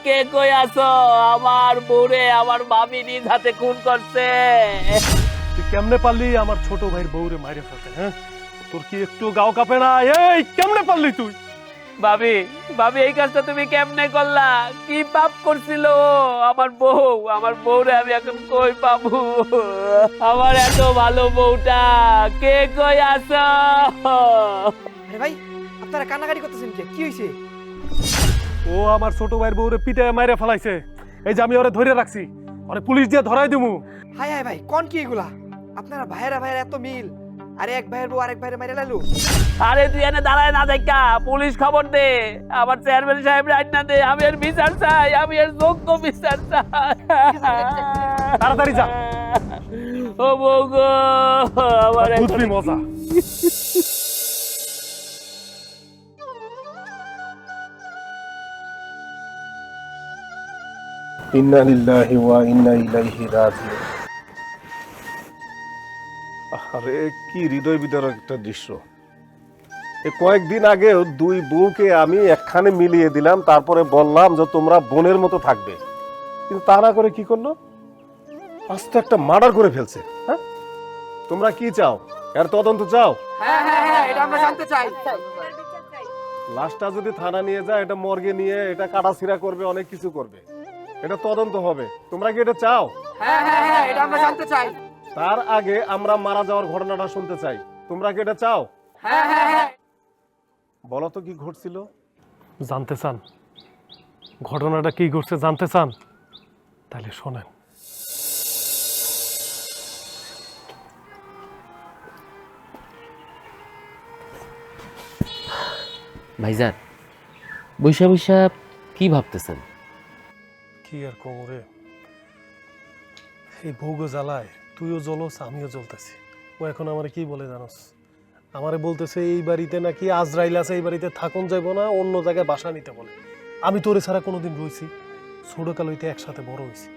কে কই আছো? আমার বউরে আমার ভাবি নিজ হাতে খুন করছে। তুই কেমনে পারলি আমার ছোট ভাইয়ের বউরে মাইরে ফেলতে? হ্যাঁ, তোর কি একটু গাও কাঁপে না? এই কেমনে পারলি তুই? ভাবি, ভাবি এই কাজটা তুমি কেমনে করলা? কি পাপ করছিল ও? আমার বউ, আমার বউরে আমি এখন কই পাবো? আমার এত ভালো বউটা কে কই আছো? আরে ভাই, আপনারা কান্নাকাটি করতেছেন কি হয়েছে? ও আমার ছোট ভাইয়ের বউরে পিটে মাইরে ফেলাইছে। এই যে আমি ওরে ধরে রাখছি, ওরে পুলিশ দিয়ে ধরাই দিমু। হাই হাই ভাই, কোন কি এগুলা? আপনারা ভাইয়েরা এত মিল, আরে এক ভাইয়ের বউ আরেক ভাইয়ের মাইরে লাইলো। আরে তুই এনে দাঁড়ায় না দেখা পুলিশ খবর দে, আমার চেয়ারম্যান সাহেব রাইট না দে, আমি এর বিচার চাই, আমি এর যোগ্য বিচার চাই। তাড়াতাড়ি যা, ও বউ গো, আমার বুঝবি মজা। ইন্না লিল্লাহি ওয়া ইন্না ইলাইহি রাজিউন। আরে কি হৃদয় বিদারক একটা দৃশ্য। এই কয়েকদিন আগেও দুই বউকে আমি একখানে মিলিয়ে দিলাম, তারপরে বললাম যে তোমরা বোনের মতো থাকবে, কিন্তু তা না করে কি করলো? আজ তো একটা মার্ডার করে ফেলছে। হ্যাঁ, তোমরা কি চাও? এর তদন্ত চাও? হ্যাঁ, এটা আমরা জানতে চাই। লাশটা যদি থানা নিয়ে যায়, এটা মর্গে নিয়ে এটা কাটাছিড়া করবে, অনেক কিছু করবে, এটা তদন্ত হবে। তোমরা কি এটা চাও? হ্যাঁ, এটা আমরা জানতে চাই। তার আগে আমরা মারা যাওয়ার ঘটনাটা শুনতে চাই। তোমরা কি এটা চাও? হ্যাঁ। বলো তো কি ঘটছিল? জানতে চান ঘটনাটা কি ঘটছে? জানতে চান? তাহলে শোনেন। ভাইজান, বৈশা বৈশা কি ভাবতেছেন? কি আর কোমরে, এই ভোগ জ্বালায় তুইও জ্বলস আমিও জ্বলতেছি। ও এখন আমারে কি বলে জানোস? আমারে বলতেছে এই বাড়িতে নাকি আজরাইল আছে, এই বাড়িতে থাকুন যাইব না, অন্য জায়গায় বাসা নিতে বলে। আমি তোরে ছাড়া কোনোদিন রইছি? ছোটকাল হইতে একসাথে বড় হইছি,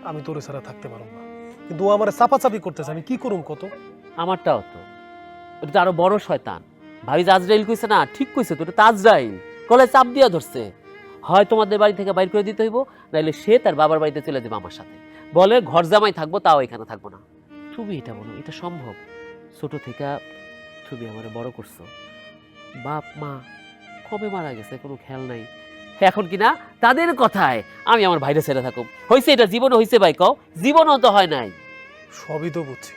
আমি তোরে ছাড়া থাকতে পারব না। কিন্তু ও আমারে চাপাচাপি করতেছে, আমি কি করুম কত? আমারটাও তো, ওটা তো আরো বড় শয়তান। ভাবি যে আজরাইল কইছে না, ঠিক কইছে তো, ওটা তো আজরাইল গলায় চাপ দিয়া ধরছে। হয় তোমাদের বাড়ি থেকে বাইর করে দিতে হইব, নাইলে সে তার বাবার বাড়িতে চলে যাবে আমার সাথে। বলে ঘর জামাই থাকবো, তাও এখানে থাকবো না। তুমি এটা বলো, এটা সম্ভব? ছোট থেকে তুমি আমারে বড় করছো, বাপ মা কবে মারা গেছে কোনো খেয়াল নাই। এখন কি না তাদের কথায় আমি আমার ভাইরে ছেড়ে থাকুম? হইছে এটা জীবনও হইছে ভাই, কও জীবনও তো হয় নাই। সবই তো বুঝছি,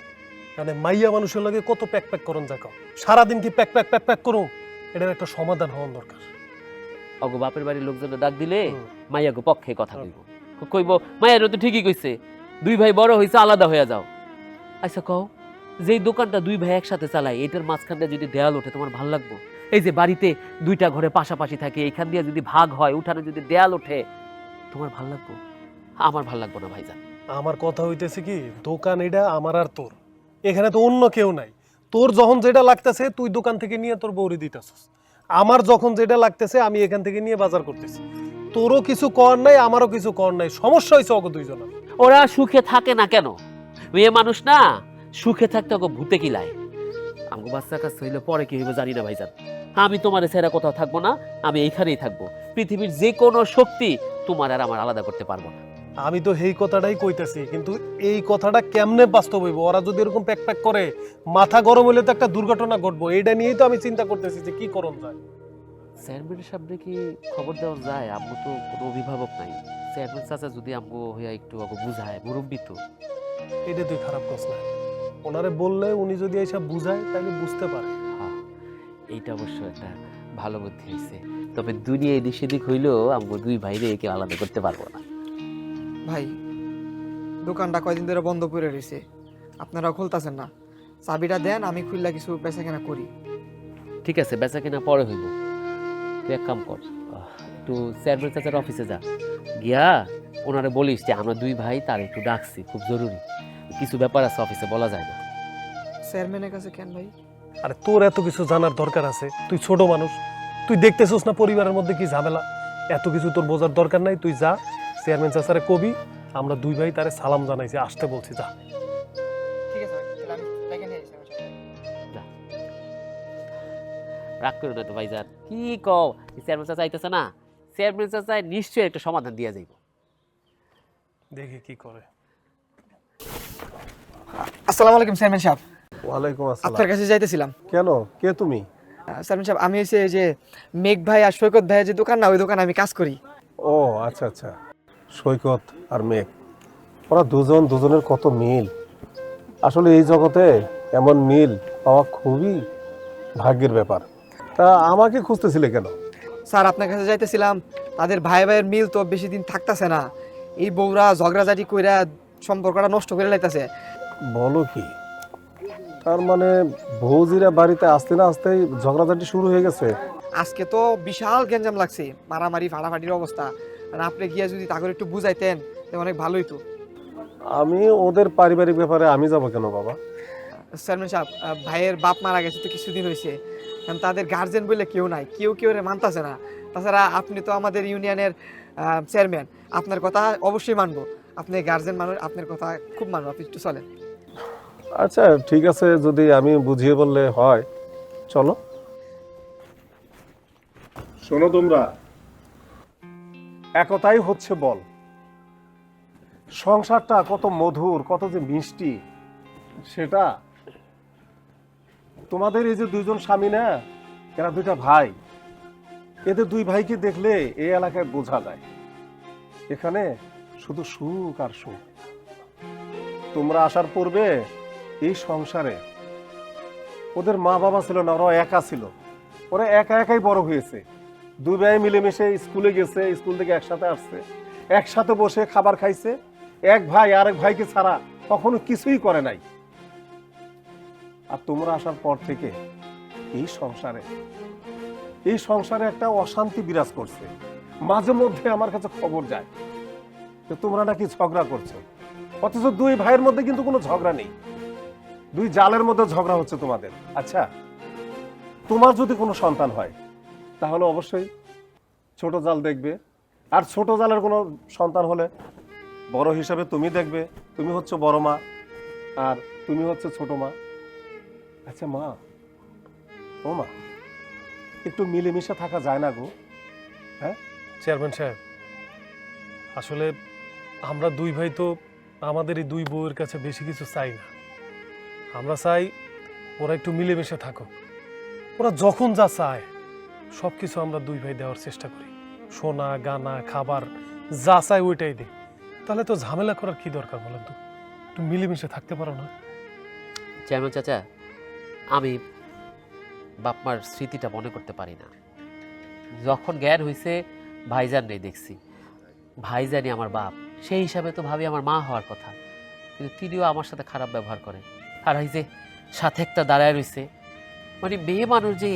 মানে মাইয়া মানুষের লাগে কত প্যাক প্যাক করন যা কও। সারাদিন কি প্যাক প্যাক প্যাক প্যাক করুম? এটার একটা সমাধান হওয়ার দরকার। অগো বাপের বাড়ির লোকজনের ডাক দিলে হুম। মাইয়াগো পক্ষে কথা কইব, কইব মাইয়ারও তো ঠিকই কইছে, দুই ভাই বড় হইছে, আলাদা হয়ে যাও। আচ্ছা কও, যেই দোকানটা দুই ভাই একসাথে চালায়, এটার মাঝখানটা যদি দেয়াল ওঠে তোমার ভাল লাগবো? এই যে বাড়িতে দুইটা ঘরে পাশাপাশি থাকে, এখান দিয়ে যদি ভাগ হয়, উঠানে যদি দেয়াল ওঠে, তোমার ভাল লাগবো? আমার ভাল লাগবো না ভাইজান। আমার কথা হইতেছে কি, দোকান এটা আমার আর তোর, এখানে তো অন্য কেউ নাই। তোর যখন যেটা লাগতেছে তুই দোকান থেকে নিয়ে তোর বউরে দিতেছস, আমার যখন যেটা লাগতেছে আমি এখান থেকে নিয়ে বাজার করতেছি। তোরও কিছু কর নাই, আমারও কিছু কর নাই, সমস্যা হয়েছে অগ দুইজনের। ওরা সুখে থাকে না কেন? মেয়ে মানুষ না, সুখে থাকতে ওকে ভূতে কিলায়। আমাকে বাচ্চা কাছে হইলে পরে কি হইব জানি না ভাইজান। আমি তোমার ছেড়া কোথাও থাকবো না, আমি এইখানেই থাকবো। পৃথিবীর যে কোনো শক্তি তোমার আর আমার আলাদা করতে পারবো না। আমি তো এই কথাটাই কইতাছি, কিন্তু এই কথাটা কেমনে বাস্তব হইব? ওরা যদি এরকম প্যাক প্যাক করে, মাথা গরম হইলে তো একটা দুর্ঘটনা ঘটবো। এইটা নিয়েই তো আমি চিন্তা করতেছি যে কি করণ যায়। চেয়ারম্যানের সামনে কি খবর দেওয়া যায়? আম্মু তো কোনো অভিভাবক নাই। চেয়ারম্যান চাচা যদি আম্মু হইয়া একটু আগে বুঝায়, মুরব্বী তো। এটা তুই খারাপ করছ না, ওনারে বললে উনি যদি এইসব বুঝায় তাহলে বুঝতে পারে। হ্যাঁ, এইটা অবশ্য একটা ভালো বুদ্ধি হয়েছে। তবে দুনিয়া এদিক সেদিক হইলেও আম্মু দুই ভাইরে কেউ আলাদা করতে পারবো না। ভাই, দোকানটা কয়দিন ধরে বন্ধ করে রয়েছে, আপনারা খুলতাছেন না। চাবিটা দেন, আমি খুললা কিছু বেচা কেনা করি। ঠিক আছে, বেচা কেনা পরে হইব। তুই এক কাম কর, একটু চেয়ারম্যান চাচার অফিসে যা, গিয়া ওনারে বলিস যে আমরা দুই ভাই তার একটু ডাকছি, খুব জরুরি কিছু ব্যাপার আছে, অফিসে বলা যায় না। চেয়ারম্যানের কাছে কেন ভাই? আরে তোর এত কিছু জানার দরকার আছে? তুই ছোট মানুষ, তুই দেখতেছিস না পরিবারের মধ্যে কি ঝামেলা। এত কিছু তোর বোঝার দরকার নাই। তুই যা, চেয়ারম্যান চাচারে কবি আমরা দুই ভাই তারে সালাম জানাইছি, আসতে বলছি, যা। ঠিক আছে ভাই, তাহলে আমি ডেকে নিয়ে আসি আমার সাথে। যা। রাগ করো না তো ভাইজান, কি কও, চেয়ারম্যান চাচা আইতেছে না, চেয়ারম্যান চাচা নিশ্চয়ই একটা সমাধান দিয়ে যাইব। দেখি কি করে। আসসালামু আলাইকুম চেয়ারম্যান সাহেব। ওয়ালাইকুম আসসালাম। আপনার কাছে যাইতেছিলাম। কেন, কে তুমি? চেয়ারম্যান সাহেব, আমি হচ্ছে এই যে মেঘ ভাই আর সৈকত ভাইয়ের যে দোকান না, ওই দোকানে আমি কাজ করি। ও আচ্ছা আচ্ছা, সৈকত আর মেঘ, ওরা দুজন দুজনের কত মিল। আসলে এই জগতে এমন মিল পাওয়া খুবই ভাগ্যের ব্যাপার। তা আমাকে খুঁজতেছিলে কেন? স্যার, আপনার কাছে যাইতেছিলাম, তাদের ভাই ভাইয়ের মিল তো বেশি দিন থাকতেছে না। এই বউরা ঝগড়াঝাটি কইরা সম্পর্কটা নষ্ট করে লাইতাছে। বলো কি? তার মানে ভৌজিরা বাড়িতে আসতে না আসতেই ঝগড়াঝাটি শুরু হয়ে গেছে? আজকে তো বিশাল গ্যাঞ্জাম লাগছে, মারামারি ফাটাফাটির অবস্থা। আর আপনি গিয়া যদি তাকে একটু বুঝাইতেন তাহলে অনেক ভালোই তো। আমি ওদের পারিবারিক ব্যাপারে আমি যাব কেন বাবা? চেয়ারম্যান সাহেব, ভাইয়ের বাপ মারা গেছে তো কিছুদিন হয়েছে, কারণ তাদের গার্জেন বলে কেউ নাই, কেউ রে মানতাছে না। তাছাড়া আপনি তো আমাদের ইউনিয়নের চেয়ারম্যান, আপনার কথা অবশ্যই মানবো। আপনি গার্জেন মানুষ, আপনার কথা খুব মানবো, আপনি একটু চলেন। আচ্ছা ঠিক আছে, যদি আমি বুঝিয়ে বললে হয়, চলো। শোনো তোমরা, একতাই হচ্ছে বল। সংসারটা কত মধুর, কত যে মিষ্টি, সেটা তোমাদের এই যে দুইজন স্বামী না, এরা দুইটা ভাই, এদের দুই ভাইকে দেখলে এই এলাকায় বোঝা যায় এখানে শুধু সুখ আর সুখ। তোমরা আসার পূর্বে এই সংসারে ওদের মা বাবা ছিল না, ওরা একা ছিল। ওরা একা একাই বড় হয়েছে। দুই ভাই মিলেমিশে স্কুলে গেছে, স্কুল থেকে একসাথে আসছে, একসাথে বসে খাবার খাইছে। এক ভাই আরেক ভাইকে ছাড়া কখনো কিছুই করে নাই। আর তোমরা আসার পর থেকে এই সংসারে একটা অশান্তি বিরাজ করছে। মাঝে মধ্যে আমার কাছে খবর যায় যে তোমরা নাকি ঝগড়া করছো, অথচ দুই ভাইয়ের মধ্যে কিন্তু কোনো ঝগড়া নেই। দুই জালের মধ্যে ঝগড়া হচ্ছে তোমাদের। আচ্ছা, তোমার যদি কোনো সন্তান হয় তাহলে অবশ্যই ছোট জাল দেখবে, আর ছোট জালের কোনো সন্তান হলে বড় হিসাবে তুমি দেখবে। তুমি হচ্ছে বড় মা আর তুমি হচ্ছে ছোট মা। আচ্ছা মা, ও মা, একটু মিলেমিশে থাকা যায় না গো? হ্যাঁ চেয়ারম্যান সাহেব, আসলে আমরা দুই ভাই তো আমাদের এই দুই বউয়ের কাছে বেশি কিছু চাই না। আমরা চাই ওরা একটু মিলেমিশে থাকুক। ওরা যখন যা চায় সব কিছু আমরা দুই ভাই দেওয়ার চেষ্টা করি। সোনা গানা খাবার যা চাই ওইটাই দিই। তাহলে তো ঝামেলা করার কি দরকার বলেন তো? একটু মিলেমিশে থাকতে পারো না? চেয়ারম্যান চাচা, আমি বাপমার স্মৃতিটা মনে করতে পারি না। যখন জ্ঞান হয়েছে ভাইজান নেই দেখছি। ভাইজানই আমার বাপ, সেই হিসাবে তো ভাবি আমার মা হওয়ার কথা, কিন্তু তিনিও আমার সাথে খারাপ ব্যবহার করে। আর এই যে সাথে একটা দাঁড়ায় রয়েছে, মানে মেয়ে মানুষ যে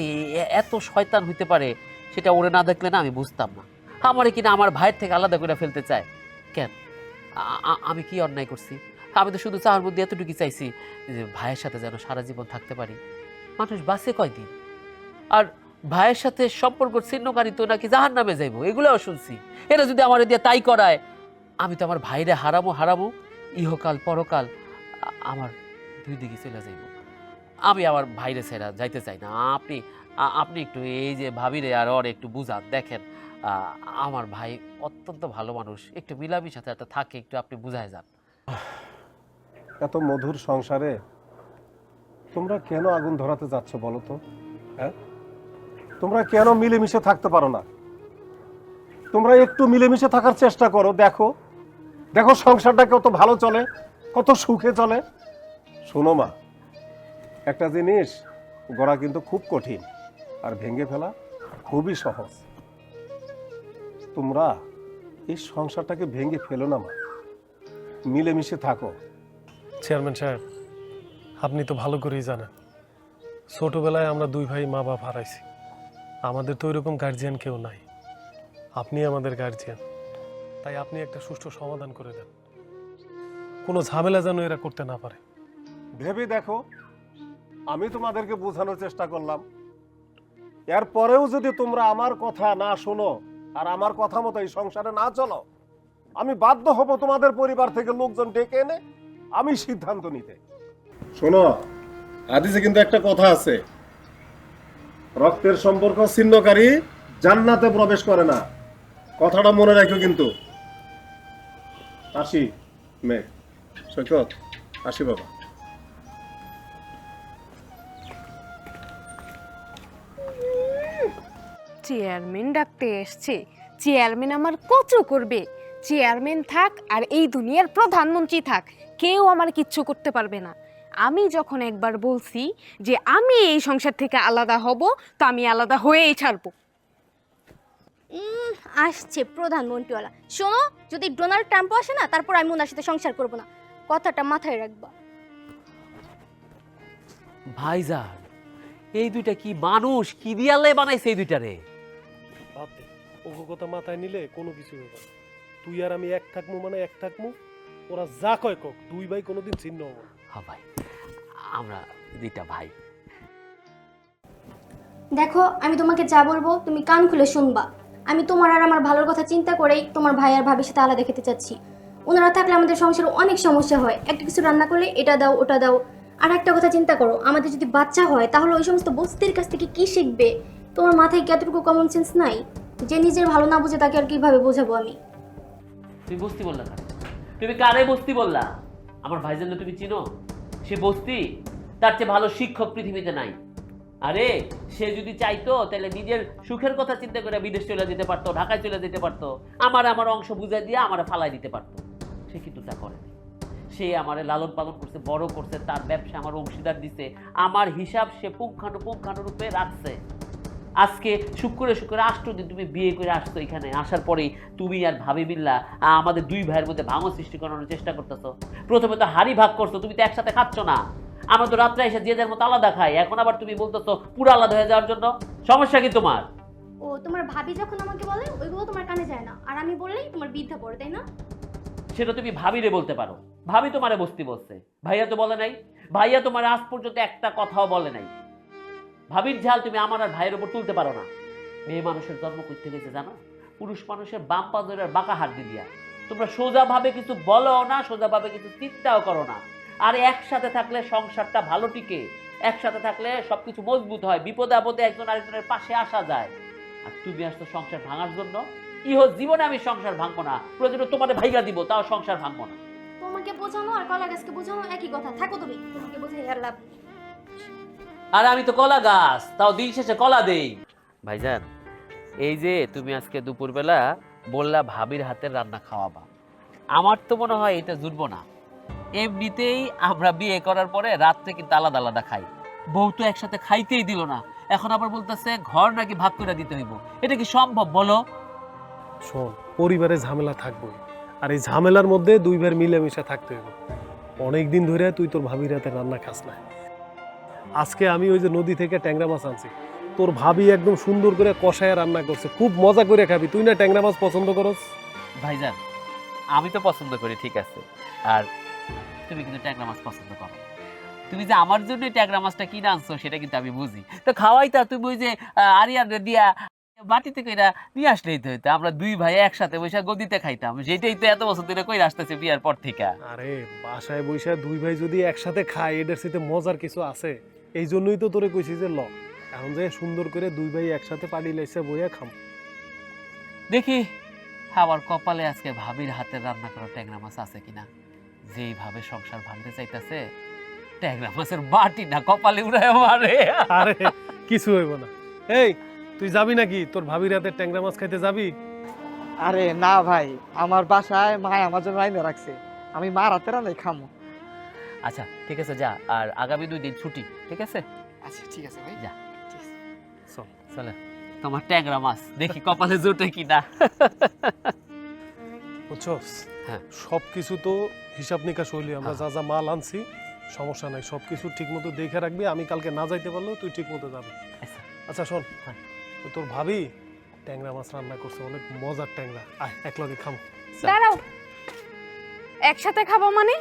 এত শয়তান হইতে পারে সেটা ওরে না দেখলে না আমি বুঝতাম না। আমারে কিনা আমার ভাইয়ের থেকে আলাদা করে ফেলতে চায় কেন? আমি কি অন্যায় করছি? আমি তো শুধু চাওয়ার মধ্যে এতটুকু চাইছি যে ভাইয়ের সাথে যেন সারা জীবন থাকতে পারি। মানুষ বাঁচে কয়দিন? আর ভাইয়ের সাথে সম্পর্ক ছিন্নকারী তো নাকি জাহার নামে যাইবো, এগুলোও শুনছি। এরা যদি আমার দিয়ে তাই করায়, আমি তো আমার ভাইরে হারামো ইহকাল পরকাল, আমার দুই দিকে চলে যাইব। আমি আমার ভাইরে ছেড়া যাইতে চাই না। আপনি একটু এই যে ভাবিরে আর ওর একটু বুঝান। দেখেন আমার ভাই অত্যন্ত ভালো মানুষ, একটু মিলামিশা সাথে থাকে, একটু আপনি বুঝায় যান। এত মধুর সংসারে তোমরা কেন আগুন ধরাতে যাচ্ছ বলো তো? হ্যাঁ, তোমরা কেন মিলেমিশে থাকতে পারো না? তোমরা একটু মিলেমিশে থাকার চেষ্টা করো। দেখো দেখো সংসারটা কত ভালো চলে, কত সুখে চলে। শোনো মা, একটা জিনিস গড়া কিন্তু খুব কঠিন, আর ভেঙে ফেলা খুবই সহজ। তোমরা এই সংসারটাকে ভেঙে ফেলো না মা, মিলেমিশে থাকো। চেয়ারম্যান সাহেব, আপনি তো ভালো করেই জানেন ছোটবেলায় আমরা দুই ভাই মা বাপ হারাইছি। আমাদের তো ওইরকম গার্জিয়ান কেউ নাই। আপনি আমাদের গার্জিয়ান, তাই আপনি একটা সুষ্ঠু সমাধান করে দেন, কোনো ঝামেলা যেন এরা করতে না পারে। ভেবে দেখো, আমি তোমাদেরকে বোঝানোর চেষ্টা করলাম, এরপরেও যদি তোমরা আমার কথা না শোনো আর আমার কথা মতো এই সংসারে না চলো, আমি বাধ্য হব তোমাদের পরিবার থেকে লোকজন ডেকে এনে আমি সিদ্ধান্ত নিতে। শোনো, হাদিসে কিন্তু একটা কথা আছে, রক্তের সম্পর্ক ছিন্নকারী জান্নাতে প্রবেশ করে না। কথাটা মনে রাখো কিন্তু। আসি মেয়ে, সৈকত আসি বাবা। চেয়ারম্যান ডাকতে এসছে, চেয়ারম্যান আমার কচু করবে। চেয়ারম্যান থাক আর এই দুনিয়ার প্রধানমন্ত্রী থাক, কেউ আমার কিচ্ছু করতে পারবে না। আমি যখন একবার বলছি যে আমি এই সংসার থেকে আলাদা হব, তো আমি আলাদা হয়েই ছাড়বো। আসছে প্রধানমন্ত্রীওয়ালা। শোনো, যদি ডোনাল্ড ট্রাম্প আসে না, তারপর আমি ওনার সাথে সংসার করব না, কথাটা মাথায় রাখবা। ভাইজান, এই দুইটা কি মানুষ, কি দিয়ালে বানাইছে এই দুইটা রে? বাদ দে, ওকে কথা মাথায় নিলে কোনো কিছু হবে না। তুই আর আমি এক থাকমু মানে এক থাকমু, ওরা যা কয় কক, দুই ভাই কোনোদিন ছিন্ন হবো না। হ্যাঁ ভাই, আমরা দুইটা ভাই। দেখো, আমি তোমাকে যা বলবো তুমি কান খুলে শুনবা। আমি তোমার আর আমার ভালোর কথা চিন্তা করেই তোমার ভাই আর ভাবির সাথে আলাদা খেতে চাচ্ছি। ওনারা থাকলে আমাদের সংসারে অনেক সমস্যা হয়, একটা কিছু রান্না করলে এটা দাও ওটা দাও। আর একটা কথা চিন্তা করো, আমাদের যদি বাচ্চা হয় তাহলে ওই সমস্ত বস্তির কাছ থেকে কি শিখবে? তোমার মাথায় কি এতটুকু কমন সেন্স নাই? যে নিজের ভালো না বুঝে তাকে আর কিভাবে বোঝাবো আমি? তুমি বস্তি বললা না, তুমি কারে বস্তি বললা? আমার ভাইজান তুমি চিনো? সে বস্তি, তার চেয়ে ভালো শিক্ষক পৃথিবীতে নাই। আরে সে যদি চাইতো তাহলে নিজের সুখের কথা চিন্তা করে বিদেশ চলে যেতে পারতো, ঢাকায় চলে যেতে পারতো, আমার অংশ বুঝাই দিয়ে আমার ফালাই দিতে পারতো। সে কিন্তু তা করেনি। সে আমারে লালন পালন করছে, বড় করছে, তার ব্যবসা আমার অংশীদার দিছে, আমার হিসাব সে পুঙ্খানুপুঙ্খানুরূপে রাখছে। আজকে শুক্রে 8 দিন তুমি বিয়ে করে আসছো, এখানে আসার পরেই তুমি আর ভাবি মিল্লা আমাদের দুই ভাইয়ের মধ্যে ভাঙন সৃষ্টি করানোর চেষ্টা করতেছো। প্রথমে তো হাড়ি ভাগ করছো, তুমি তো একসাথে খাচ্ছ না। আমরা তো রাত্রে এসে যে যার মতো আলাদা খাই, এখন আবার তুমি বলতেছো পুরো আলাদা হয়ে যাওয়ার জন্য। সমস্যা কি তোমার? ও, তোমার ভাবি যখন আমাকে বলে ওইগুলো তোমার কানে যায় না, আর আমি বললেই তোমার বৃদ্ধা পড়ে, তাই না? সেটা তুমি ভাবিরে বলতে পারো। ভাবি তোমারে বস্তি বলছে, ভাইয়া তো বলে নাই। ভাইয়া তোমার আজ পর্যন্ত একটা কথাও বলে নাই। ভাবির ঝাল তুমি আমার আর ভাইয়ের উপর তুলতে পারো না। মেয়ে মানুষের জন্ম করতে গেছে জানো, পুরুষ মানুষের বাম পাজরের বাঁকা হাত দিয়া। তোমরা সোজাভাবে কিছু বলো না, সোজাভাবে কিছু চিন্তাও করো না। আর একসাথে থাকলে সংসারটা ভালো টিকে, একসাথে থাকলে সবকিছু মজবুত হয়, বিপদে আপদে একজন আরেকজনের পাশে আসা যায়। আর তুমি আসতো সংসার ভাঙার জন্য। জীবনে আমি সংসার ভাঙবো না, প্রয়োজনে তোমাদের ভাইগা দিব, তাও সংসার ভাঙবো না। তোমাকে বোঝানো আর কলা গাছকে বোঝানো একই কথা, থাকো তুমি, তোমাকে বোঝাই আর লাভ নেই। আর আমি তো কলা গাছ, তাও দিন শেষে কলা দেই। ভাইজান, এই যে তুমি আজকে দুপুরবেলা বললা ভাবির হাতের রান্না খাওয়াবা, আমার তো মনে হয় এটা জুটবো না। এমনিতেই আমরা বিয়ে করার পরে রাত্রে কিন্তু আলাদা আলাদা খাই, বউ তো একসাথে খাইতেই দিল না, এখন আবার বলতেছে ঘর নাকি ভাগ করে দিতে হইব। এটা কি সম্ভব বলো? শোন, পরিবারে ঝামেলা থাকবে, আর এই ঝামেলার মধ্যে দুই ভাই মিলেমিশে থাকতে হবে। অনেকদিন ধরে তুই তোর ভাবির হাতে রান্না খাস না। আজকে আমি ওই যে নদী থেকে ট্যাংরা মাছ আনছি, তোর ভাবি একদম সুন্দর করে কষায় রান্না করছে, খুব মজা করে খাবি। তুই না ট্যাংরা মাছ পছন্দ করস? ভাইজান, আমি তো পছন্দ করি, ঠিক আছে, আর তুমি কিন্তু ট্যাংরা মাছ পছন্দ করো। তুমি যে আমার জন্য ট্যাংরা মাছটা কিনে আনছো সেটা কিন্তু আমি বুঝি। তো খাওয়াই তা তুমি ওই যে আরিয়ান দিয়া বাটিতে কইরা নিয়ে আসলেই তো হইতো, আমরা দুই ভাই একসাথে বসে গদিতে খাইতাম। যেটাই তো এত বছর ধরে কই আসতেছে বিয়ার পর থেকে। আরে বাসায় বসে দুই ভাই যদি একসাথে খায়, এটার সাথে মজার কিছু আছে। এই জন্যই তো তোরে কইছি যে এখন যে সুন্দর করে দুই ভাই একসাথে পাড়ি লাইছে বইয়া খাম। দেখি আমার কপালে আজকে ভাবির হাতের রান্না করা ট্যাংরা মাছ আছে কিনা। যেইভাবে সংসার ভাঙতে চাইতেছে, ট্যাংরা মাছের বাটি না কপালে উড়ায় মারে। আরে কিছু হইব না। এই, তুই যাবি নাকি তোর ভাবির হাতের ট্যাংরা মাছ খাইতে যাবি? আরে না ভাই, আমার বাসায় মায় আমার জন্য রাইন্দা রাখছে, আমি মার হাতে রান্নাই খামো। আচ্ছা ঠিক আছে, যা। আর আগামী 2 দিন ছুটি, ঠিক আছে? আচ্ছা ঠিক আছে ভাই, যা। ঠিক আছে। চল। চলে তোমার ট্যাংরা মাছ দেখি কপালে জোটে কিনা। বুঝছস? হ্যাঁ। সবকিছু তো হিসাব নিকাশ হইলি, আমরা যা যা মাল আনছি সমস্যা নাই, সবকিছু ঠিক মতো দেখে রাখবি। আমি কালকে না যাইতে পারলেও তুই ঠিক মতো যাবি। আচ্ছা। আচ্ছা শোন, ওই তোর ভাবি ট্যাংরা মাছ রান্না করছে, অনেক মজার ট্যাংরা। আয় একলগে খাম। দাঁড়াও, একসাথে খাবো মানে?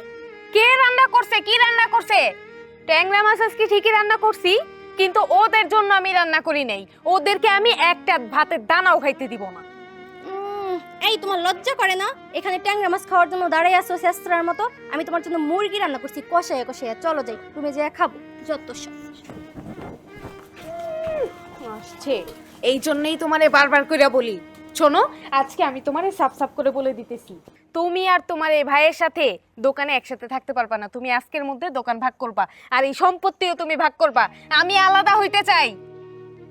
কে রান্না করছে, কি রান্না করছে? ট্যাংরা মাছ আজকে ঠিকই রান্না করছি, কিন্তু ওদের জন্য আমি রান্না করি নাই। ওদেরকে আমি একটা ভাতের দানাও খাইতে দিব না। এই, তোমার লজ্জা করে না? এখানে ট্যাংরা মাছ খাওয়ার জন্য দাঁড়াই আসছো শেস্ত্রার মতো? আমি তোমার জন্য মুরগি রান্না করছি কষায় কষায়। চলো যাই, তুমি যে খাবো যত সব। আসছে, এই জন্যই তোমারে বারবার কইরা বলি শোনো, আজকে আমি তোমারে সাফ সাফ করে বলে দিতেছি, তুমি আর তোমার এই ভাইয়ের সাথে দোকানে একসাথে থাকতে পারবা না। তুমি আজকের মধ্যে দোকান ভাগ করবা, আর এই সম্পত্তিও তুমি ভাগ করবা। আমি আলাদা হইতে চাই।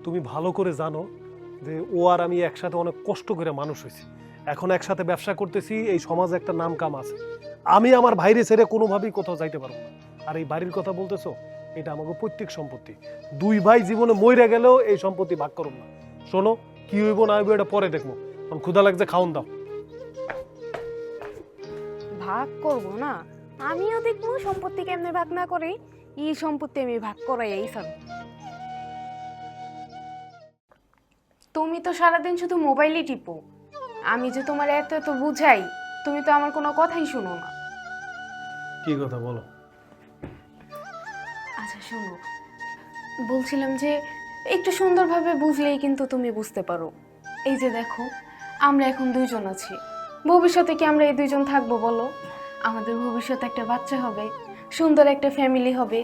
তুমি ভালো করে জানো যে ও আর আমি একসাথে অনেক কষ্ট করে মানুষ হয়েছি, এখন একসাথে ব্যবসা করতেছি, এই সমাজে একটা নাম কাম আছে। আমি আমার ভাইরে ছেড়ে কোনোভাবেই কোথাও যাইতে পারবো না। আর এই বাড়ির কথা বলতেছো, এটা আমাকে পৈতৃক সম্পত্তি। দুই ভাই জীবনে মইরা গেলেও এই সম্পত্তি ভাগ করব না। শোনো, কি হইব না হইব এটা পরে দেখবো, এখন ক্ষুধা লাগছে, খাওন দাও। ভাগ করব না, আমিও দেখবো সম্পত্তি কেমনে ভাগ না করে। এই সম্পত্তি আমি ভাগ করাই এইসব। তুমি তো সারাদিন শুধু মোবাইলই টিপো, আমি যে তোমার এত এত বুঝাই, তুমি তো আমার কোনো কথাই শুনো না। কি কথা বলো? আচ্ছা শোনো, বলছিলাম যে একটু সুন্দরভাবে বুঝলেই কিন্তু তুমি বুঝতে পারো। এই যে দেখো, আমরা এখন দুইজন আছি, ভবিষ্যতে কি আমরা এই দুইজন থাকবো বলো? আমাদের ভবিষ্যতে একটা বাচ্চা হবে, সুন্দর একটা ফ্যামিলি হবে।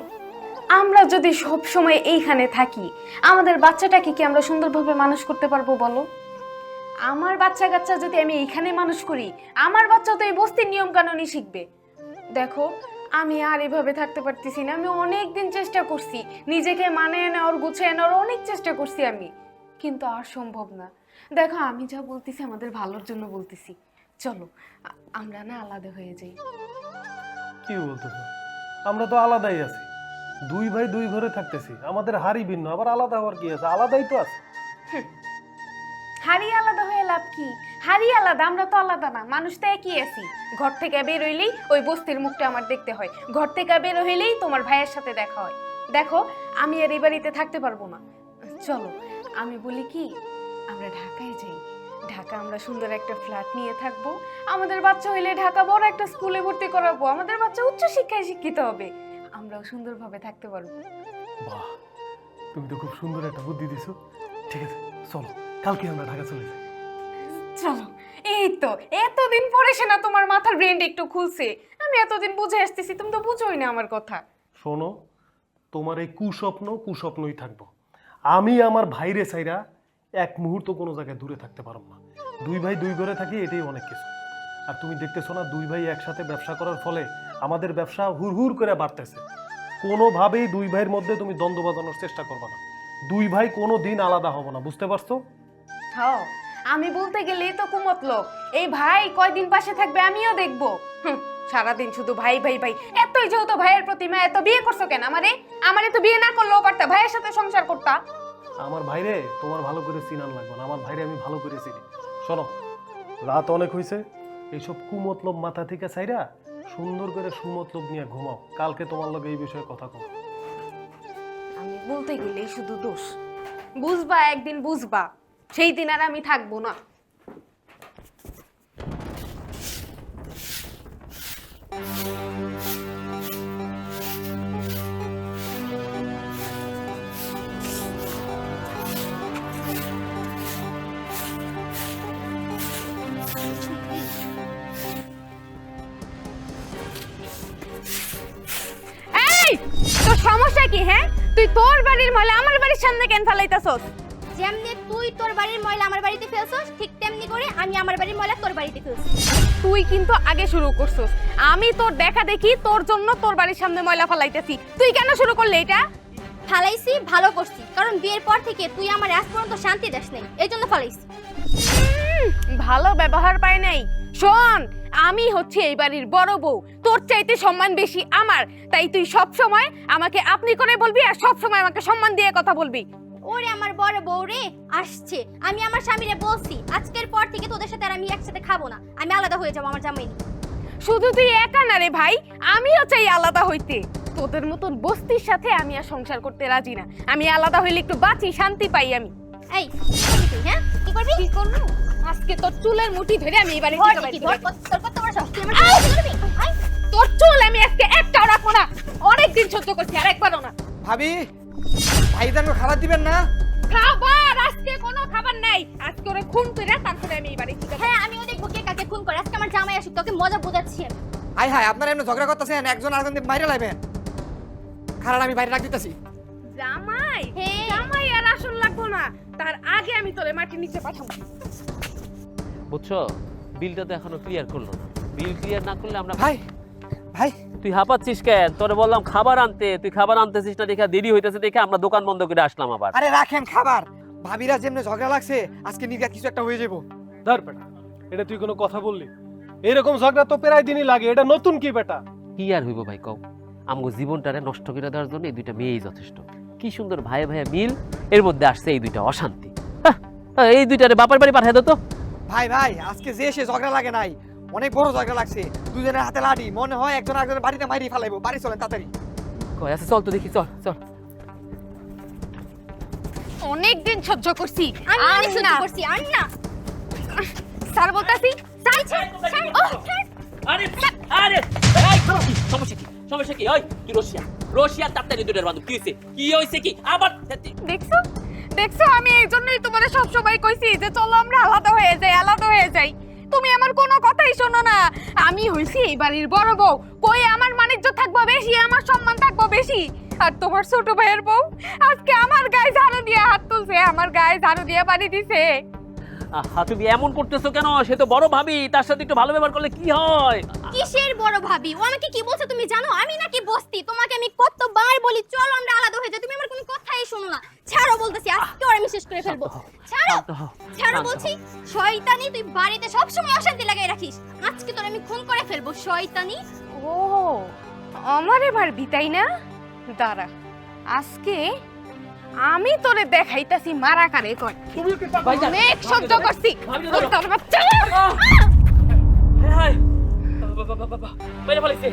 আমরা যদি সব সময় এইখানে থাকি, আমাদের বাচ্চাটাকে কি আমরা সুন্দরভাবে মানুষ করতে পারবো বলো? আমার বাচ্চা কাচ্চা যদি আমি এইখানে মানুষ করি, আমার বাচ্চা তো এই বস্তির নিয়ম কানুনই শিখবে। দেখো, আমি আর এভাবে থাকতে পারতেছি না। আমি অনেক দিন চেষ্টা করছি, নিজেকে মানিয়ে নেওয়ার, গুছিয়ে নেওয়ার অনেক চেষ্টা করছি আমি, কিন্তু আর সম্ভব না। দেখো, আমি যা বলতেছি আমাদের ভালোর জন্য বলতেছি। চলো আমরা না আলাদা হয়ে যাই। কি বলতেছো? আমরা তো আলাদাই আছি, দুই ভাই দুই ঘরে থাকতেছি, আমাদের হাড়ি ভিন্ন, আবার আলাদা হওয়ার কি আছে? আলাদাই তো আছে। হাড়ি আলাদা হয়ে লাভ কি? হাড়ি আলাদা, আমরা তো আলাদা না, মানুষ তো একই আছি। ঘর থেকে বের হইলেই ওই বস্তির মুখটা আমার দেখতে হয়, ঘর থেকে বের হইলেই তোমার ভাইয়ের সাথে দেখা হয়। দেখো, আমি আর এই বাড়িতে থাকতে পারবো না। চলো, আমি বলি কি, আমরা ঢাকায় যাই। ঢাকা আমরা সুন্দর একটা ফ্ল্যাট নিয়ে থাকবো, আমাদের বাচ্চা হইলে ঢাকা বড় একটা স্কুলে ভর্তি করাবো, আমাদের বাচ্চা উচ্চ শিক্ষায় শিক্ষিত হবে, আমরাও সুন্দরভাবে থাকতে পারবো। বাহ, তুমি তো খুব সুন্দর একটা বুদ্ধি দিছো। ঠিক আছে, চলো কালকে আমরা ঢাকা চলে যাই। চলো। এই তো এতদিন পরে সে না তোমার মাথার ব্রেনটা একটু খুলছে। আমি এতদিন বুঝে আসতেছি, তুমি তো বুঝোই না আমার কথা। শোনো, তোমার এই কুস্বপ্নই থাকবো। আমি আমার ভাইরে চাইরা এক মুহূর্ত কোনো জায়গায় দূরে থাকতে পারবো না। দুই ভাই দুই ঘরে থাকি, এটাই অনেক কিছু। আর তুমি দেখতেছো না, দুই ভাই একসাথে ব্যবসা করার ফলে আমাদের ব্যবসা হুড় করে বাড়তেছে। কোনোভাবেই দুই ভাইয়ের মধ্যে তুমি দ্বন্দ্ব বাঁধানোর চেষ্টা করবে না। দুই ভাই কোনো দিন আলাদা হবো না, বুঝতে পারছো? হ্যাঁ, আমি বলতে গেলে তো কুমতলব। এই ভাই কয়দিন পাশে থাকবে আমিও দেখবো। সারাদিন শুধু ভাই ভাই ভাই। এতই যেহেতু ভাইয়ের প্রতি মায়া, এত বিয়ে করছো কেন? আমারে তো বিয়ে না করলেও পারতা, ভাইয়ের সাথে সংসার করতা। আমার ভাইরে তোমার ভালো করে চিনান লাগবে না, আমার ভাইরে আমি ভালো করে চিনি। শোনো, রাত অনেক হয়েছে, এইসব কুমতলব মাথা থেকে চাইরা সুন্দর করে সুমতলব নিয়ে ঘুমাও। কালকে তোমার লগে এই বিষয়ে কথা কম। আমি বলতে গেলেই শুধু দোষ। বুঝবা, একদিন বুঝবা, সেই দিন আর আমি থাকবো না। এই, তোর সমস্যা কি? হ্যাঁ, তুই তোর বাড়ির ময়লা আমার বাড়ির সামনে কেন ফেলাইতাছস? যেমনি তুই তোর বাড়ির ময়লা আমার বাড়িতে ফেলছস, ঠিক তেমনি করে আমি আমার বাড়ির ময়লা তোর বাড়িতে ফেলছি। তুই কিন্তু আগে শুরু করছস। আমি তোর দেখা দেখি তোর জন্য তোর বাড়ির সামনে ময়লা ফেলাইতেছি। তুই কেন শুরু করলি এটা? ফালাইছি, ভালো করছি, কারণ বিয়ের পর থেকে তুই আমার আজ পর্যন্ত শান্তি দাস নাই, এই জন্য ফালাইছি। ভালো ব্যবহার পাই নাই। শোন, আমি হচ্ছে এই বাড়ির বড় বউ, তোর চাইতে সম্মান বেশি আমার। তাই তুই সব সময় আমাকে আপনি করে বলবি, আর সব সময় আমাকে সম্মান দিয়ে কথা বলবি। ওরে আমার বড় বউ রে, আসছে। আমি আমার স্বামীরে বলছি, আজকের পর থেকে তোদের সাথে আর আমি একসাথে খাবো না, আমি আলাদা হয়ে যাবো আমার জামাই নিয়ে। শুধু তুই একা না রে ভাই, আমিও চাই আলাদা হইতে। তোদের মতন বস্তির সাথে আমি আর সংসার করতে রাজি না। আমি আলাদা হইলে একটু বাঁচি, শান্তি পাই আমি। এই কি করবি তুই? হ্যাঁ, কি করবি? কি করব? আজকে তোর চুলের মুঠি ধরে আমি এই বাড়ি ধর থেকে দেখি, বাইরে ধর, তোর কত বড় সাহস, তুই আমার আই! কি করবি? আই! তোর চুল আমি আজকে একটাও রাখবো না। অনেক দিন সহ্য করছি, আর একবারও না। ভাবি, ভাইজানকে খাবার দিবেন না? খাবার আজকে কোনো খাবার নাই। আজকে ওরে খুন করে তারপরে আমি এই বাড়ি থেকে হ্যাঁ, আমিও দেখবো কে কাকে খুন করে। আজকে আমার জামাই আসুক, তোকে মজা বোঝাচ্ছি আমি। হাই হাই, আপনারা এমনি ঝগড়া করতেছেন, একজন আরেকজন দিয়ে বাইরে লাইবেন। খারাপ, আমি বাইরে রাখ দিতেছি। জামাই, হ্যাঁ। জামাই আর আসল লাগবো না, তার আগে আমি তোরে মাটির নিচে পাঠাবো। বুঝছো, বিলটা তো এখনো ক্লিয়ার করলো না। বিল ক্লিয়ার না করলে আমরা ভাই ভাই তুই হাঁপাচ্ছিস কেন? তোরে বললাম খাবার আনতে, তুই খাবার আনতেছিস না, দেখে দেরি হইতেছে দেখে আমরা দোকান বন্ধ করে আসলাম আবার। আরে রাখেন খাবার, ভাবিরা যেমনে ঝগড়া লাগছে আজকে নির্ঘাত কিছু একটা হয়ে যাবো। ধর বেটা, এটা তুই কোনো কথা বললি? এরকম ঝগড়া তো প্রায় দিনই লাগে, এটা নতুন কি বেটা? কি আর হইব ভাই কও, আমগো জীবনটারে নষ্ট করে দেওয়ার জন্য এই দুইটা মেয়েই যথেষ্ট। কি সুন্দর ভাইয়ে ভাইয়ে মিল, এর মধ্যে আসছে এই দুইটা অশান্তি। এই দুইটারে বাপের বাড়ি পাঠিয়ে দাও তো। ভাই ভাই আজকে যে সে ঝগড়া লাগে নাই, অনেক বড় ঝগড়া লাগছে, দুজনের হাতে লাঠি, মনে হয় একজন আরেকজনের বাড়িতে মারি ফেলাইবো। বাড়ি চলেন তাড়াতাড়ি। কয় আছে, চল তো দেখি, চল চল। অনেক দিন সহ্য করছি, আমি আর অনেক সহ্য না। করছি, আর না। স্যার বলতাছি, ছাড়, ছাড়, ছাড়। আরে আরে এই সমস্যা কি? সমস্যা কি? ওই তুই রশিয়া তাড়াতাড়ি দুইটার বান্ধব, কি হইছে? কি হইছে কি আবার? দেখছো দেখছো, আমি এই জন্যই তোমারে সবসময় কইছি যে চলো আমরা আলাদা হয়ে যাই, আলাদা হয়ে যাই। তুমি আমার কোনো কথাই শোনো না। আমি হইছি এই বাড়ির বড় বউ, কই আমার মানিজ্য থাকবো বেশি, আমার সম্মান থাকবো বেশি। আর তোমার ছোট ভাইয়ের বউ আজকে আমার গায়ে ঝাড়ু দিয়ে হাত তুলছে, আমার গায়ে ঝাড়ু দিয়ে পানি দিছে। তুমি এমন করতেছো কেন? সে তো বড় ভাবি, তার সাথে একটু ভালো ব্যবহার করলে কি হয়? কিসের বড় ভাবি? ও আমাকে কি বলছে তুমি জানো? আমি নাকি বস্তি? তোমাকে আমি কতবার বলি চলো আমরা আলাদা হয়ে যাই, তুমি আমার কোনো কথাই শোনো না। ছাড়ো বলতেছি, আজকে ওর আমি শেষ করে ফেলবো। ছাড়ো, ছাড়ো বলছি। শয়তানি, তুই বাড়িতে সব সময় অশান্তি লাগাই রাখিস। আজকে তোর আমি খুন করে ফেলবো, শয়তানি। ও আমার এবার বিতাই না, দাঁড়া আজকে আমি তোরে দেখাইতাছি মারা কারে কয়। অনেক সহ্য করছি। তোর বাচ্চা। হাই বাইরে ফেলেছে।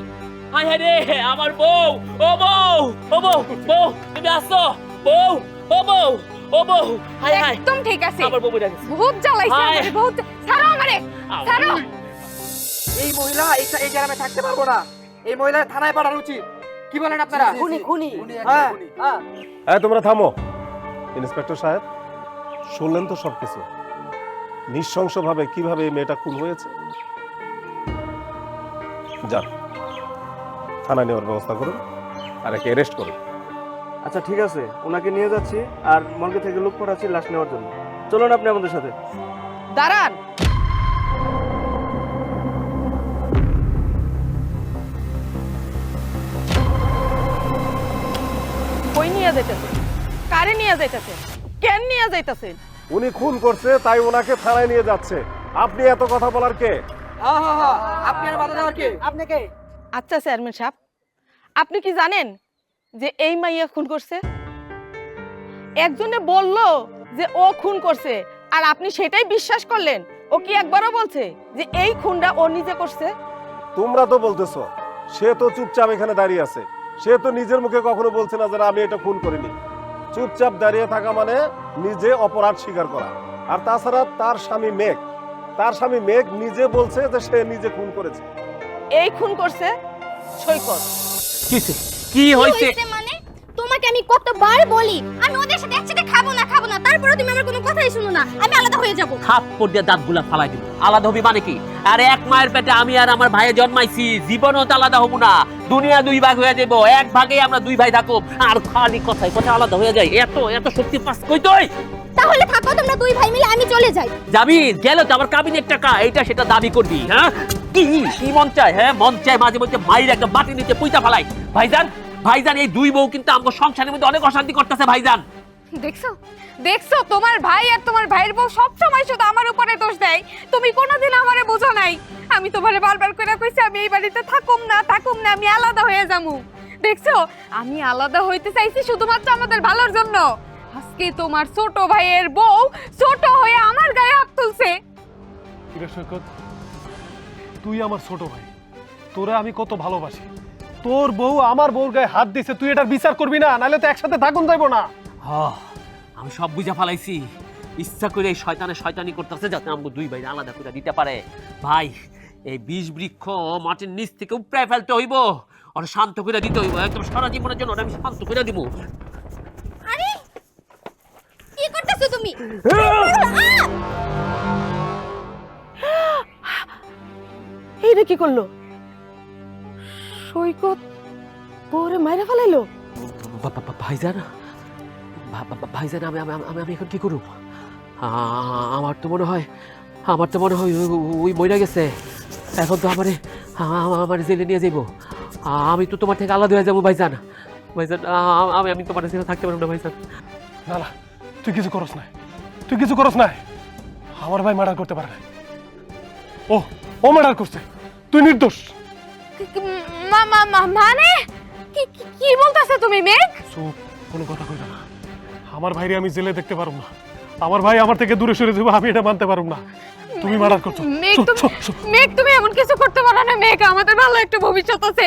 হাই হাই রে আমার বউ, ও বউ, ও বউ, বউ তুমি আসো, বউ, ও বউ, ও বউ। হাই হাই একদম ঠিক আছে। আমার বউ বলে গেছে। বহুত জ্বালাইছে হায়। আমারে, বহুত। ছাড়ো আমারে, ছাড়ো। এই মহিলা এই গ্রামে থাকতে পারবো না, এই মহিলা থানায় পাঠানো উচিত। কি বলেন আপনারা? খুনি খুনি। হ্যাঁ হ্যাঁ, তোমরা থামো। ইন্সপেক্টর সাহেব, শুনলেন তো সবকিছু। নৃশংসভাবে কিভাবে এই মেয়েটা খুন হয়েছে। যান, থানায় নেওয়ার ব্যবস্থা করুন আর একে অ্যারেস্ট করুন। আচ্ছা ঠিক আছে, ওনাকে নিয়ে যাচ্ছি আর মর্গে থেকে লোক পাঠাচ্ছি লাশ নেওয়ার জন্য। চলুন আপনি আমাদের সাথে। দাঁড়ান, কই নিয়ে যাইতেছেন? কারে নিয়ে যাইতেছেন? কেন নিয়ে যাইতেছেন? উনি খুন করছে তাই ওনাকে থানায় নিয়ে যাচ্ছে। আপনি এত কথা বলার কে? আপনি আর বাধা দেওয়ার কে? আপনি কে? আচ্ছা চেয়ারম্যান সাহেব, আপনি কি জানেন যে এই মাইয়া খুন করছে? একজনে বলল যে ও খুন করছে আর আপনি সেটাই বিশ্বাস করলেন। ও কি একবারও বলছে যে এই খুনটা ও নিজে করছে? তোমরা তো বলতেছো, সে তো চুপচাপ এখানে দাঁড়িয়ে আছে। সে তো নিজের মুখে কখনো বলছে না যে আমি এটা খুন করিনি। চুপচাপ দাঁড়িয়ে থাকা মানে নিজে অপরাধ স্বীকার করা। আর তাছাড়া তার স্বামী মেঘ নিজে বলছে যে সে নিজে খুন করেছে। এই খুন করছে সৈকত। কি হইছে? মানে তোমাকে আমি কতবার বলি আমি ওদের সাথে একসাথে খাবো না, তারপরে তুমি আমার কোনো কথাই শুনো না। আমি আলাদা হয়ে যাব। থাপ্পড় দিয়ে দাঁতগুলা ফালাই দিব। আলাদা হবি মানে কি? আরে এক মায়ের পেটে আমি আর আমার ভাইয়ে জন্মাইছি, জীবনও তো আলাদা হব না। দুনিয়া দুই ভাগ হয়ে যাব, এক ভাগে আমরা দুই ভাই থাকব। আর খালি কথায় কথা আলাদা হয়ে যায়। এত এত শক্তি পাস কই তুই? তাহলে থাকো তোমরা দুই ভাই মিলে, আমি চলে যাই। যাবি গেলে তো আবার কাবিনের টাকা এইটা সেটা দাবি করবি। হ্যাঁ কি কি মন চায়? হ্যাঁ মন চায় মাঝে মধ্যে মাইর একটা বাটি নিচে পুইতা ফালাই। ভাইজান এই দুই বউ কিন্তু আমাদের সংসারের মধ্যে অনেক অশান্তি করতেছে ভাইজান। দেখছো দেখছো, তোমার ভাই আর তোমার ভাইয়ের বউ সব সময় শুধু আমার উপরে দোষ দেয়। তুমি কোনোদিন আমারে বোঝো নাই। আমি তোমারে বারবার করে কইছি আমি এই বাড়িতে থাকুম না, আমি আলাদা হয়ে যামু। দেখছো, আমি আলাদা হইতে চাইছি শুধুমাত্র আমাদের ভালোর জন্য। আজকে তোমার ছোট ভাইয়ের বউ ছোট হয়ে আমার গায়ে হাত তুলছে। কিরে সৈকত, তুই আমার ছোট ভাই, তোরে আমি কত ভালোবাসি। তোর বউ আমার বউর গায়ে হাত দিছে, তুই এটার বিচার করবি না, নাহলে তো একসাথে থাকুন যাইবো না। আমি সব বুঝা ফেলাইছি। ইচ্ছা করে এই শয়তানি করতেছে যাতে আমাকে দুই ভাই আলাদা করে দিতে পারে। ভাই এই বিষ বৃক্ষ মাটির নিচ থেকে উপড়ায় ফেলতে হইব, ওরা শান্ত করে দিতে হইব। একদম সারা জীবনের জন্য ওটা আমি শান্ত করে দিব। আরে কি করতেছো তুমি? এইটা কি করলো? সৈকত পরে মাইরা ফেলাইলো। ভাইজান আমি এখন কি করব? আমার তো মনে হয় আমার তো মনে হয় ওই মইরা গেছে। এখন তো আমার জেলে নিয়ে যাইব। আমি তো তোমার থেকে আলাদা হয়ে যাবো ভাইজান। ভাইজান আমি তোমার জেলে থাকতে পারবো না ভাইজান। না না, তুই কিছু করস না, তুই কিছু করস না। আমার ভাই মার্ডার করতে পারে না। ও মার্ডার করছে, তুই নির্দোষ। মানে কি বলতেছে তুমি মেঘ? চুপ, কোনো কথা কইবে না। আমার ভাইরে আমি জেলে দেখতে পারব না। আমার ভাই আমার থেকে দূরে সরে যাবে, আমি এটা মানতে পারব না। তুমি মার্ডার করছো। মেঘ তুমি এমন কিছু করতে পারো না মেঘ, আমাদের ভালো একটা ভবিষ্যৎ আছে।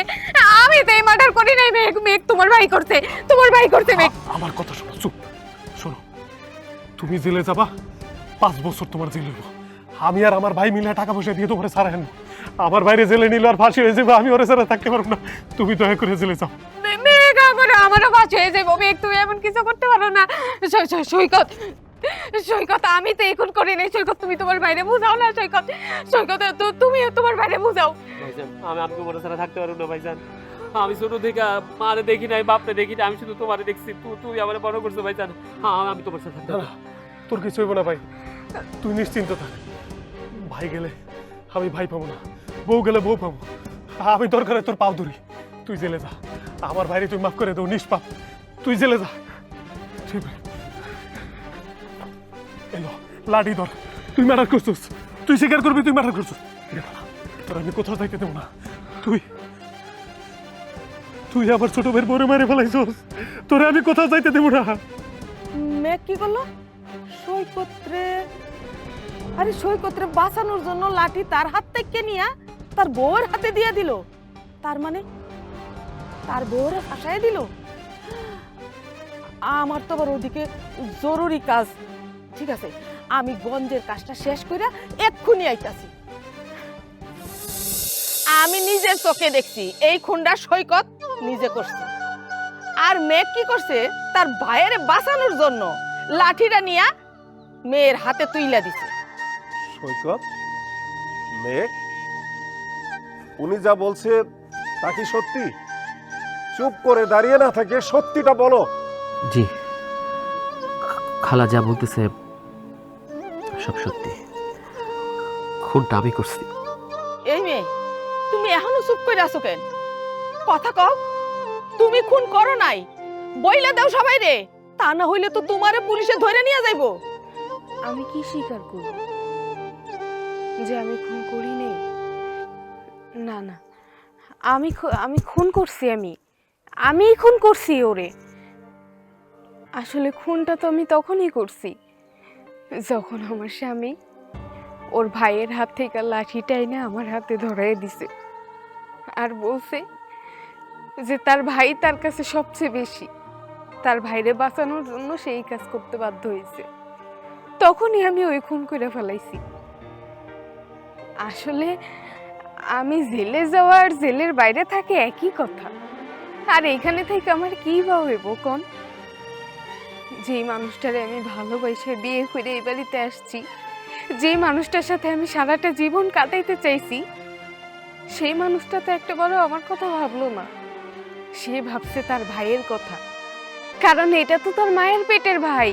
আমি তো এই মার্ডার করি নাই মেঘ, তোমার ভাই করছে, মেঘ। আমার কথা শোনো, চুপ শোনো। তুমি জেলে যাবা, 5 বছর তোমার জেল হইব। আমি আর আমার ভাই মিলে টাকা পয়সা দিয়ে তোমার ছাড়া আনবো। আমার বাইরে জেলে নিল আর ফাঁসি হয়ে যাবে, আমি ওরে ছাড়া থাকতে পারবো না। তুমি দয়া করে জেলে যাও। মেঘ আমারও ফাঁসি হয়ে যাবো মেঘ, তুমি এমন কিছু করতে পারো না। সৈকত আমি তো এখন করি নাই। সৈকত তুমি তোমার বাইরে বুঝাও না। সৈকত তুমি তোমার বাইরে বুঝাও। ভাইজান আমি তোমার ছাড়া থাকতে পারবো না ভাইজান। আমি ছোট থেকে মারে দেখি নাই, বাপরে দেখি নাই, আমি শুধু তোমারে দেখছি। তুই আমার বড় করছো ভাইজান। আমি তোমার সাথে থাকতে পারবো না। তোর কিছু হইব না ভাই, তুই নিশ্চিন্ত থাক। ভাই গেলে আমি ভাই পাবো না, বউ গেলে বউ পাবো। আমি দরকারে তোর পাও ধরি। তুই জেলে যা, আমার ভাইরে তুই মাফ করে দেও, নিষ্পাপ। তুই জেলে যা। ঠিক এলো লাঠি ধর, তুই মার্ডার করছিস, তুই স্বীকার করবি তুই মার্ডার করছিস। তোর আমি কোথাও যাইতে দেবো না। তুই আমার ছোট ভাইয়ের বড় মারে ফেলাইছিস, তোরে আমি কোথাও যাইতে দেবো না। মেঘ কি করলো? সৈকতরে বাঁচানোর জন্য লাঠি তার হাত থেকে নিয়ে তার বউয়ের হাতে দিয়ে দিল। তার মানে তার বউরে ফাঁসাই দিল। আমার তো আবার ওদিকে জরুরি কাজ। ঠিক আছে, আমি গঞ্জের কাজটা শেষ করে এক্ষুনি আইতাছি। আমি নিজের চোখে দেখছি এই খুনটা সৈকত নিজে করছে। আর মেঘ কি করছে, তার ভাইয়ের বাঁচানোর জন্য লাঠিটা নিয়ে মেয়ের হাতে তুইলা দিছে। সৈকত, মেঘ, উনি যা বলছে তা কি সত্যি? চুপ করে দাঁড়িয়ে না থাকে সত্যিটা বলো। জি, খালা যা বলতেছে সব সত্যি। খুনটা আমি করছি। এই মেয়ে, তুমি এখনো চুপ করে আছো কেন? কথা কও, তুমি খুন করো নাই বইলা দাও সবাই রে, তা না হইলে তো তোমারে পুলিশে ধরে নিয়ে যাইবো। আমি কি স্বীকার করব যে আমি খুন করি নাই? না, আমি খুন করছি। আমি খুন করছি ওরে। আসলে খুনটা তো আমি তখনই করছি যখন আমার স্বামী ওর ভাইয়ের হাত থেকে লাঠিটাই না আমার হাতে ধরাই দিছে আর বলছে যে তার ভাই তার কাছে সবচেয়ে বেশি, তার ভাইরে বাঁচানোর জন্য সেই কাজ করতে বাধ্য হয়েছে। তখনই আমি ওই খুন করে ফেলাইছি। আসলে আমি জেলে যাওয়া আর জেলের বাইরে থাকে একই কথা। আর এখানে থেকে আমার কি বা হইব কোন? যেই মানুষটারে আমি ভালোবাসে বিয়ে করে এই বাড়িতে আসছি, যেই মানুষটার সাথে আমি সারাটা জীবন কাটাইতে চাইছি, সেই মানুষটা তো একটা বড় আমার কথা ভাবলো না। সে ভাবছে তার ভাইয়ের কথা, কারণ এটা তো তার মায়ের পেটের ভাই,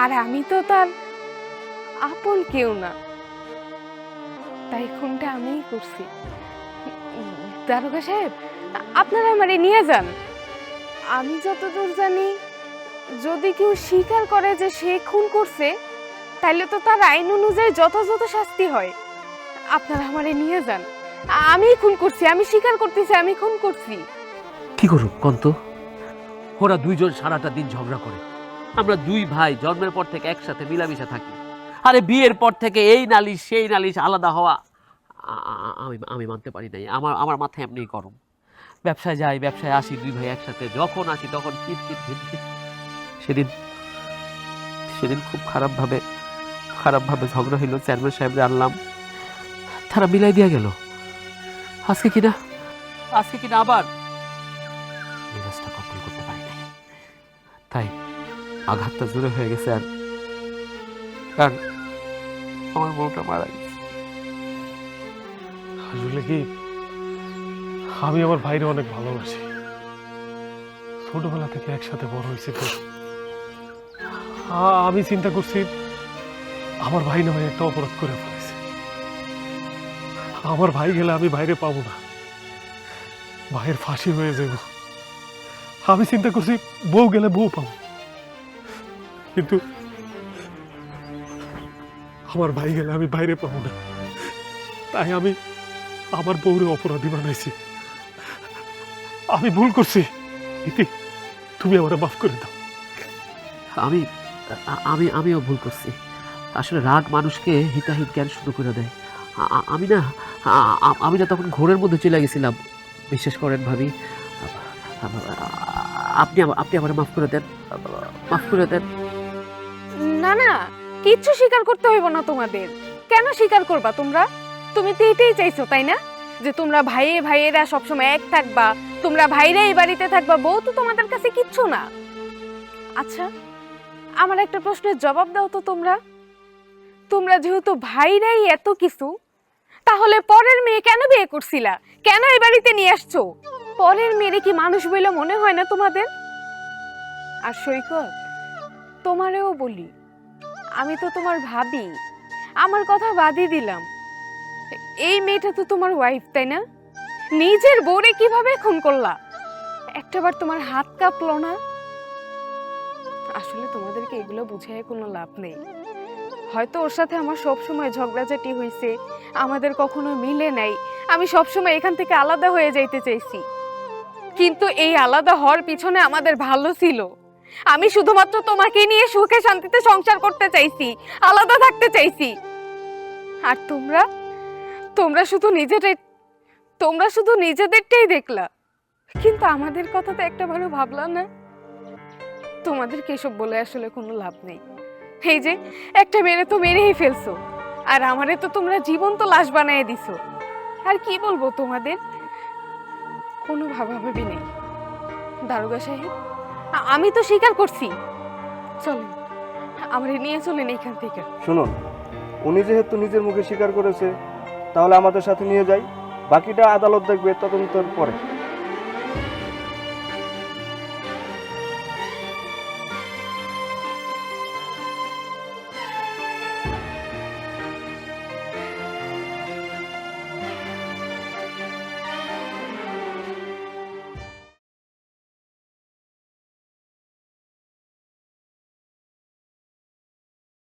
আর আমি তো তার আপন কেউ না। তাই খুনটা আমিই করছি। দারোগা সাহেব, আপনারা আমারে নিয়ে যান। আমি যতদূর জানি, যদি কেউ স্বীকার করে যে সে খুন করছে, তাইলে তো তার আইন অনুযায়ী যথাযথ শাস্তি হয়। আপনারা আমারে নিয়ে যান। আমি খুন করছি, আমি স্বীকার করতেছি আমি খুন করছি। কি করুক কন্ত? ওরা দুইজন সারাটা দিন ঝগড়া করে। আমরা দুই ভাই জন্মের পর থেকে একসাথে মিলামিশা থাকি। আরে বিয়ের পর থেকে এই নালিশ সেই নালিশ আলাদা হওয়া আমি মানতে পারি নাই। আমার মাথায় এমনি গরম। ব্যবসায় যাই, ব্যবসায় আসি, দুই ভাই একসাথে যখন আসি তখন কিট সেদিন খুব খারাপভাবে ঝগড়া হইল। চেয়ারম্যান সাহেবরে আনলাম, তারা মিলাই দিয়া গেল। আজকে কিনা আবার মেজাজটা কন্ট্রোল করতে পারি নাই, তাই আঘাতটা জোরে হয়ে গেছে। আর আমার বউটা মারা গেছে। আসলে কি, আমি আমার ভাইরে অনেক ভালোবাসি। ছোটবেলা থেকে একসাথে বড় হয়েছি তো। আমি চিন্তা করছি আমার ভাই নামে একটা অপরাধ করে ফেলেছে। আমার ভাই গেলে আমি বাইরে পাবো না, ভাইয়ের ফাঁসি হয়ে যাব। আমি চিন্তা করছি বউ গেলে বউ পাবো, কিন্তু আমার ভাই গেলে আমি বাইরে পাবো না। তাই আমি আমার বউরে অপরাধী বানাইছি। আমি ভুল করছি, ইতি তুমি আমার মাফ করে দাও। আমি আমিও ভুল করছি। আসলে রাগ মানুষকে হিতাহিত জ্ঞান শুরু করে দেয়। আমি না তখন ঘোরের মধ্যে চলে গেছিলাম। বিশ্বাস করেন ভাবি, আপনি আমার মাফ করে দেন, মাফ করে দেন। না না, কিচ্ছু স্বীকার করতে হইব না তোমাদের। কেন স্বীকার করবা তোমরা? তুমি তো এটাই চাইছো তাই না, যে তোমরা ভাইয়েরা সবসময় এক থাকবা, তোমরা ভাইরা এই বাড়িতে থাকবা, বউ তো তোমাদের কাছে কিচ্ছু না। আচ্ছা, আমার একটা প্রশ্নের জবাব দাও তো তোমরা যেহেতু ভাইরাই এত কিছু, তাহলে পরের মেয়ে কেন বিয়ে করছিলা? কেন এই বাড়িতে নিয়ে আসছো? পরের মেয়ে কি মানুষ বলে মনে হয় না তোমাদের? আর সৈকত, তোমারেও বলি, আমি তো তোমার ভাবি, আমার কথা বাদই দিলাম। এই মেয়েটা তো তোমার ওয়াইফ তাই না? নিজের বউরে কিভাবে খুন করলা? একটাবার তোমার হাত কাঁপলো না? আসলে তোমাদেরকে এগুলো বুঝায় কোনো লাভ নেই। হয়তো ওর সাথে আমার সব সময় ঝগড়াঝাটি হয়েছে, আমাদের কখনো মিলে নাই, আমি সব সময় এখান থেকে আলাদা হয়ে যাইতে চাইছি, কিন্তু এই আলাদা হওয়ার পিছনে আমাদের ভালো ছিল। আমি শুধুমাত্র তোমাকে নিয়ে সুখে শান্তিতে সংসার করতে চাইছি, আলাদা থাকতে চাইছি। আর তোমরা শুধু নিজেদেরটাই দেখলা, কিন্তু আমাদের কথা তো একটাবারও ভাবলা না। তোমাদেরকে এসব বলে আসলে কোনো লাভ নেই। এই যে একটা মেরে তো মেরেই ফেলছো, আর আমারে তো তোমরা জীবন্ত লাশ বানিয়ে দিছো। আর কি বলবো তোমাদের, কোনো ভাবাভাবি নেই। দারোগা সাহেব, আমি তো স্বীকার করছি, চলেন আমারে নিয়ে চলেন এখান থেকে। শুনুন, উনি যেহেতু নিজের মুখে স্বীকার করেছে, তাহলে আমাদের সাথে নিয়ে যাই, বাকিটা আদালত দেখবে তদন্তের পরে।